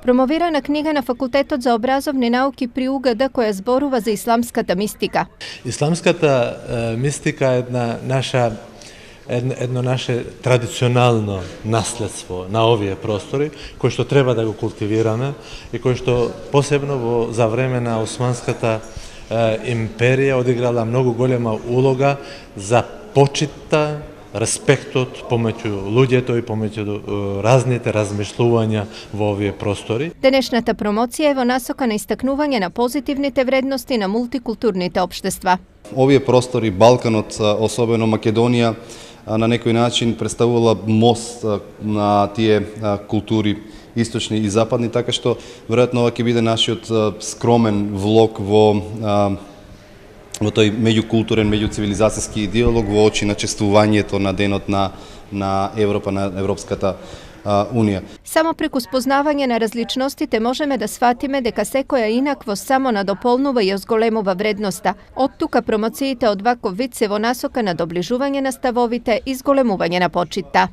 Промовирана книга на Факултетот за образовни науки при УГД која зборува за исламската мистика. Исламската мистика е едно наше традиционално наследство на овие простори, кој што треба да го култивираме и кој што посебно за време на Османската империја одиграла многу голема улога за почитта, респектот помеѓу луѓето и помеѓу разните размишлувања во овие простори. Денешната промоција е во насока на истакнување на позитивните вредности на мултикултурните општества. Овие простори, Балканот, особено Македонија, на некој начин представувала мост на тие култури источни и западни, така што веројатно ова ќе биде нашиот скромен влог во тој меѓукултурен, меѓуцивилизацијски диалог во очи на чествувањето на денот на Европа, на Европската Унија. Само преку спознавање на различностите можеме да сватиме дека секоја инаквост само надополнува и озголемува вредноста. Од тука промоциите од ваков вид се во насока на доближување на ставовите и зголемување на почитта.